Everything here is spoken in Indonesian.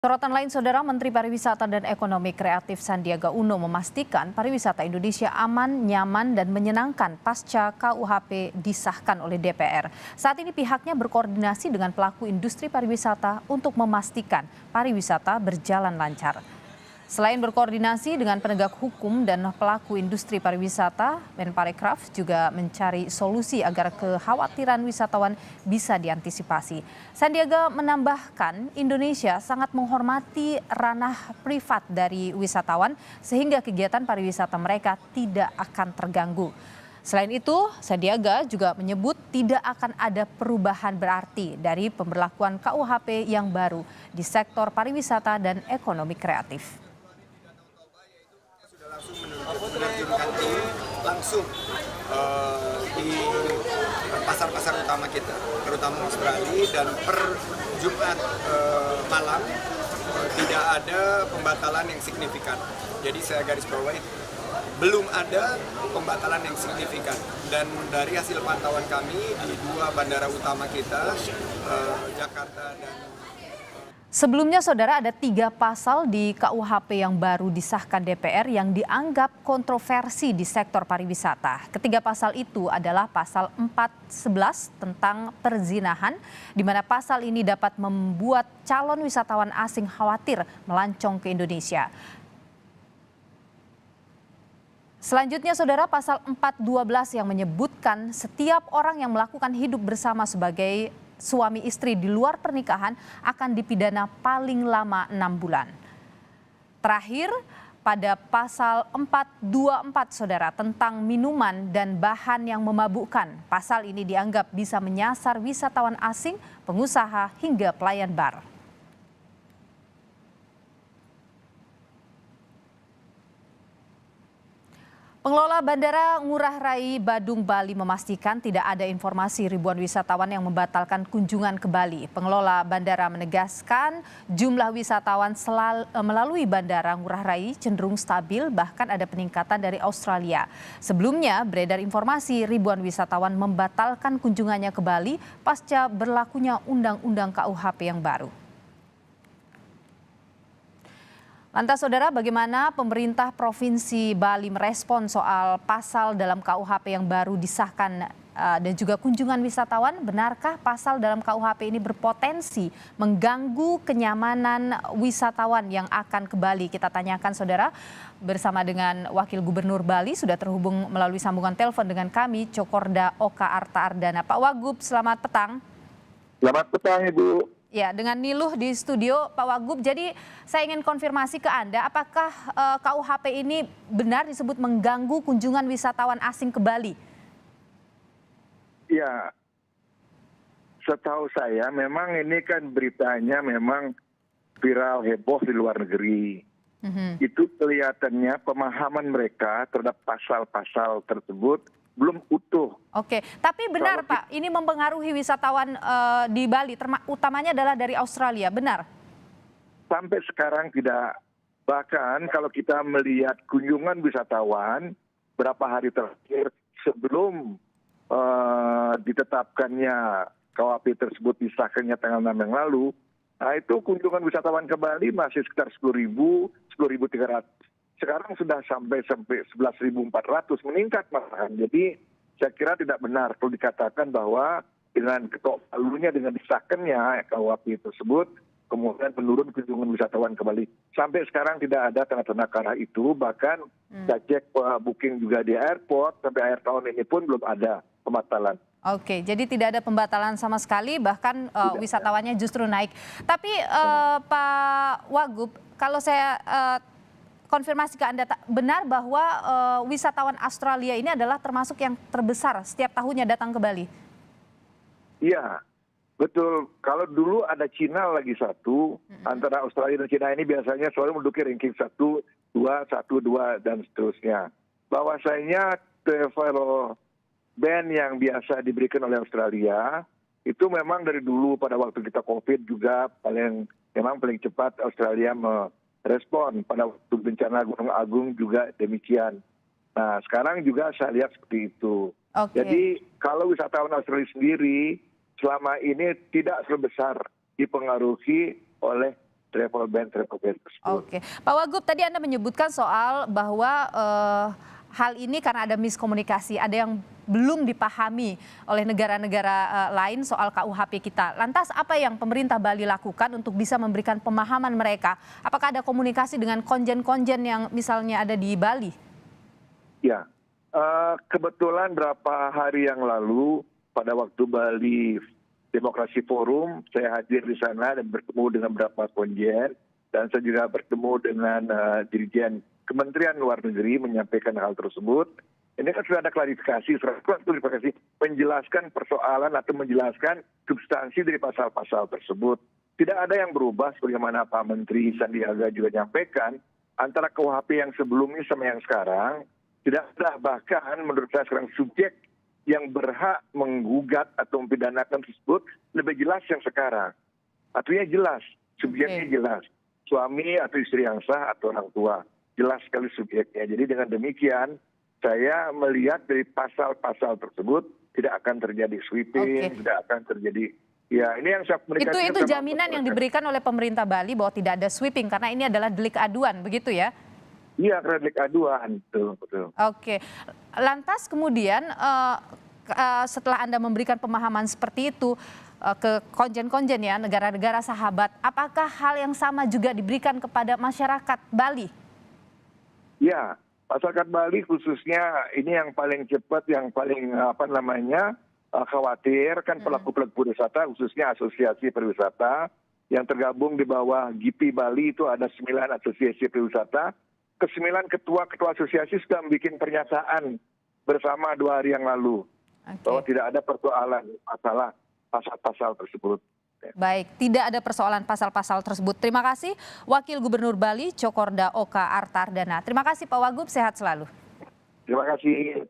Sorotan lain, Saudara, Menteri Pariwisata dan Ekonomi Kreatif Sandiaga Uno memastikan pariwisata Indonesia aman, nyaman, dan menyenangkan pasca KUHP disahkan oleh DPR. Saat ini pihaknya berkoordinasi dengan pelaku industri pariwisata untuk memastikan pariwisata berjalan lancar. Selain berkoordinasi dengan penegak hukum dan pelaku industri pariwisata, Menparekraf juga mencari solusi agar kekhawatiran wisatawan bisa diantisipasi. Sandiaga menambahkan Indonesia sangat menghormati ranah privat dari wisatawan sehingga kegiatan pariwisata mereka tidak akan terganggu. Selain itu, Sandiaga juga menyebut tidak akan ada perubahan berarti dari pemberlakuan KUHP yang baru di sektor pariwisata dan ekonomi kreatif. Langsung di pasar-pasar utama kita, terutama Australia, dan per Jumat malam tidak ada pembatalan yang signifikan. Jadi saya garis bawahi, belum ada pembatalan yang signifikan. Dan dari hasil pantauan kami di dua bandara utama kita, Jakarta dan Sebelumnya, Saudara, ada 3 pasal di KUHP yang baru disahkan DPR yang dianggap kontroversi di sektor pariwisata. Ketiga pasal itu adalah pasal 411 tentang perzinahan, di mana pasal ini dapat membuat calon wisatawan asing khawatir melancong ke Indonesia. Selanjutnya, Saudara, pasal 412 yang menyebutkan setiap orang yang melakukan hidup bersama sebagai suami istri di luar pernikahan akan dipidana paling lama 6 bulan. Terakhir, pada pasal 424, Saudara, tentang minuman dan bahan yang memabukkan. Pasal ini dianggap bisa menyasar wisatawan asing, pengusaha, hingga pelayan bar. Pengelola Bandara Ngurah Rai Badung, Bali memastikan tidak ada informasi ribuan wisatawan yang membatalkan kunjungan ke Bali. Pengelola bandara menegaskan jumlah wisatawan melalui Bandara Ngurah Rai cenderung stabil, bahkan ada peningkatan dari Australia. Sebelumnya beredar informasi ribuan wisatawan membatalkan kunjungannya ke Bali pasca berlakunya Undang-Undang KUHP yang baru. Lantas, Saudara, bagaimana pemerintah Provinsi Bali merespon soal pasal dalam KUHP yang baru disahkan dan juga kunjungan wisatawan? Benarkah pasal dalam KUHP ini berpotensi mengganggu kenyamanan wisatawan yang akan ke Bali? Kita tanyakan, Saudara, bersama dengan Wakil Gubernur Bali, sudah terhubung melalui sambungan telepon dengan kami, Cokorda Oka Arta Ardana. Pak Wagub, selamat petang. Selamat petang, Ibu. Ya, dengan Niluh di studio, Pak Wagub. Jadi saya ingin konfirmasi ke Anda, apakah KUHP ini benar disebut mengganggu kunjungan wisatawan asing ke Bali? Ya, setahu saya memang ini kan beritanya memang viral heboh di luar negeri. Itu kelihatannya pemahaman mereka terhadap pasal-pasal tersebut belum utuh. Oke, tapi benar Pak, ini mempengaruhi wisatawan di Bali, utamanya adalah dari Australia, benar? Sampai sekarang tidak. Bahkan kalau kita melihat kunjungan wisatawan berapa hari terakhir sebelum ditetapkannya KUHP tersebut disahkannya tanggal 6 yang lalu, nah itu kunjungan wisatawan ke Bali masih sekitar 10.000, 10.300. Sekarang sudah sampai 11.400, meningkat malahan. Jadi saya kira tidak benar kalau dikatakan bahwa dengan ketok palunya, dengan disahkannya KUHP tersebut, kemudian menurun kunjungan wisatawan ke Bali. Sampai sekarang tidak ada tanda-tanda ke arah itu, bahkan saya cek booking juga di airport, sampai akhir tahun ini pun belum ada pembatalan. Oke, jadi tidak ada pembatalan sama sekali, bahkan wisatawannya justru naik. Tapi Pak Wagub, kalau saya konfirmasi ke Anda, benar bahwa wisatawan Australia ini adalah termasuk yang terbesar setiap tahunnya datang ke Bali? Iya, betul. Kalau dulu ada Cina lagi satu, antara Australia dan Cina ini biasanya selalu menduduki ranking 1, 2, 1, 2, dan seterusnya. Bahwasanya travel ban yang biasa diberikan oleh Australia, itu memang dari dulu pada waktu kita COVID juga memang paling cepat Australia respon. Pada waktu bencana Gunung Agung juga demikian. Nah, sekarang juga saya lihat seperti itu. Jadi kalau wisatawan Australia sendiri selama ini tidak sebesar dipengaruhi oleh travel ban tersebut. Oke, Pak Wagub, tadi Anda menyebutkan soal bahwa hal ini karena ada miskomunikasi, ada yang belum dipahami oleh negara-negara lain soal KUHP kita. Lantas apa yang pemerintah Bali lakukan untuk bisa memberikan pemahaman mereka? Apakah ada komunikasi dengan konjen-konjen yang misalnya ada di Bali? Ya, kebetulan berapa hari yang lalu pada waktu Bali Demokrasi Forum, saya hadir di sana dan bertemu dengan beberapa konjen, dan saya juga bertemu dengan Dirjen Kementerian Luar Negeri menyampaikan hal tersebut. Ini kan sudah ada klarifikasi, menjelaskan persoalan atau menjelaskan substansi dari pasal-pasal tersebut. Tidak ada yang berubah sebagaimana Pak Menteri Sandiaga juga menyampaikan, antara KUHP yang sebelumnya sama yang sekarang, tidak ada, bahkan menurut saya sekarang subjek yang berhak menggugat atau mempidanakan tersebut lebih jelas yang sekarang. Artinya jelas, subjeknya jelas. Suami atau istri yang sah atau orang tua. Jelas sekali subjeknya. Jadi dengan demikian, saya melihat dari pasal-pasal tersebut tidak akan terjadi sweeping, tidak akan terjadi. Ya, ini yang saya komunikasikan. Itu jaminan yang diberikan oleh pemerintah Bali bahwa tidak ada sweeping karena ini adalah delik aduan, begitu ya? Iya, karena delik aduan, betul. Oke, lantas kemudian setelah Anda memberikan pemahaman seperti itu ke konjen-konjen ya, negara-negara sahabat, apakah hal yang sama juga diberikan kepada masyarakat Bali? Ya, masyarakat Bali khususnya ini yang paling cepat, yang paling khawatir kan pelaku-pelaku pariwisata, khususnya asosiasi pariwisata yang tergabung di bawah GIPI Bali itu ada 9 asosiasi pariwisata. Ke-9 ketua-ketua asosiasi sudah membuat pernyataan bersama 2 hari yang lalu bahwa tidak ada persoalan masalah pasal-pasal tersebut. Baik, tidak ada persoalan pasal-pasal tersebut. Terima kasih Wakil Gubernur Bali Cokorda Oka Artardana. Terima kasih Pak Wagub, sehat selalu. Terima kasih.